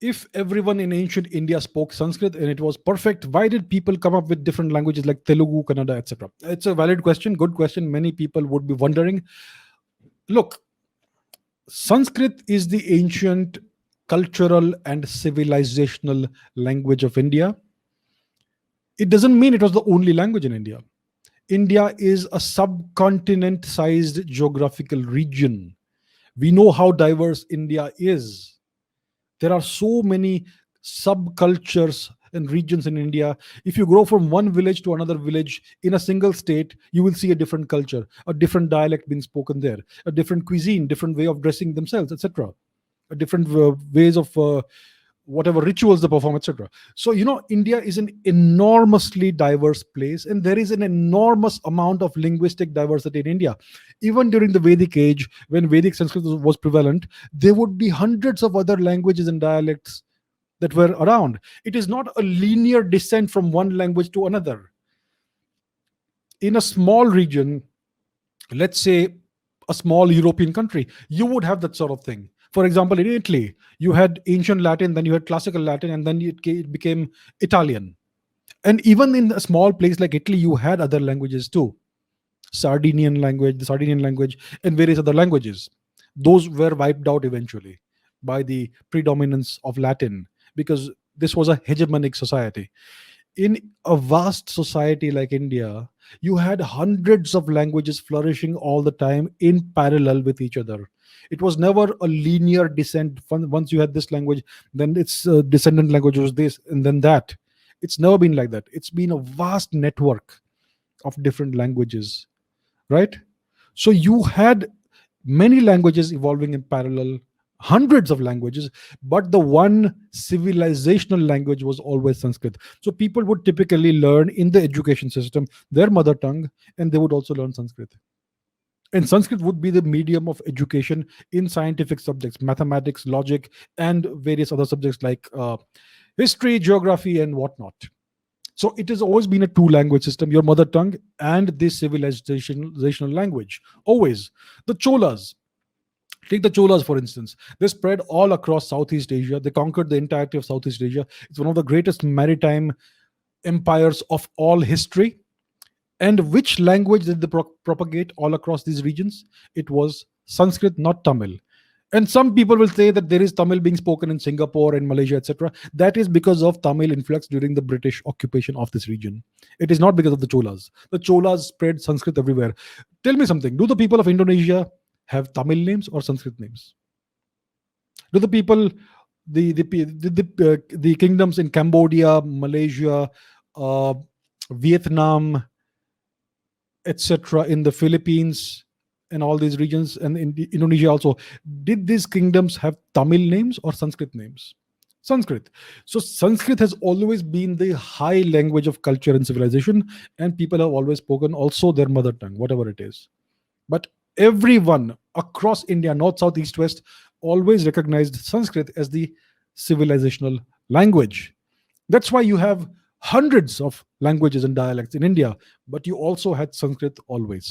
If everyone in ancient India spoke Sanskrit and it was perfect, why did people come up with different languages like Telugu, Kannada, etc.? It's a valid question, good question. Many people would be wondering. Look, Sanskrit is the ancient cultural and civilizational language of India. It doesn't mean it was the only language in India. India is a subcontinent sized geographical region. We know how diverse India is. There are so many subcultures and regions in India. If you go from one village to another village in a single state, you will see a different culture, a different dialect being spoken there, a different cuisine, different way of dressing themselves, etc., a different ways of whatever rituals they perform, etc. So, India is an enormously diverse place, and there is an enormous amount of linguistic diversity in India. Even during the Vedic age, when Vedic Sanskrit was prevalent, there would be hundreds of other languages and dialects that were around. It is not a linear descent from one language to another. In a small region, let's say a small European country, you would have that sort of thing. For example, in Italy, you had ancient Latin, then you had classical Latin, and then it became Italian. And even in a small place like Italy, you had other languages too. The Sardinian language, and various other languages. Those were wiped out eventually by the predominance of Latin, because this was a hegemonic society. In a vast society like India, you had hundreds of languages flourishing all the time in parallel with each other. It was never a linear descent. Once you had this language, then its descendant language was this, and then that. It's never been like that. It's been a vast network of different languages, right? So you had many languages evolving in parallel, hundreds of languages, but the one civilizational language was always Sanskrit. So people would typically learn in the education system their mother tongue, and they would also learn Sanskrit. And Sanskrit would be the medium of education in scientific subjects, mathematics, logic, and various other subjects like history, geography, and whatnot. So it has always been a two language system, your mother tongue and this civilizational language. Always. The Cholas, take the Cholas for instance. They spread all across Southeast Asia. They conquered the entirety of Southeast Asia. It's one of the greatest maritime empires of all history. And which language did they propagate all across these regions? It was Sanskrit, not Tamil. And some people will say that there is Tamil being spoken in Singapore and Malaysia, etc. That is because of Tamil influx during the British occupation of this region. It is not because of the Cholas. The Cholas spread Sanskrit everywhere. Tell me something. Do the people of Indonesia have Tamil names or Sanskrit names? Do the people, the kingdoms in Cambodia, Malaysia, uh, Vietnam, etc., in the Philippines and all these regions, and in Indonesia also, did these kingdoms have Tamil names or Sanskrit names? Sanskrit. So Sanskrit has always been the high language of culture and civilization, and people have always spoken also their mother tongue, whatever it is. But everyone across India, north, south, east, west, always recognized Sanskrit as the civilizational language. That's why you have hundreds of languages and dialects in India, but you also had Sanskrit always.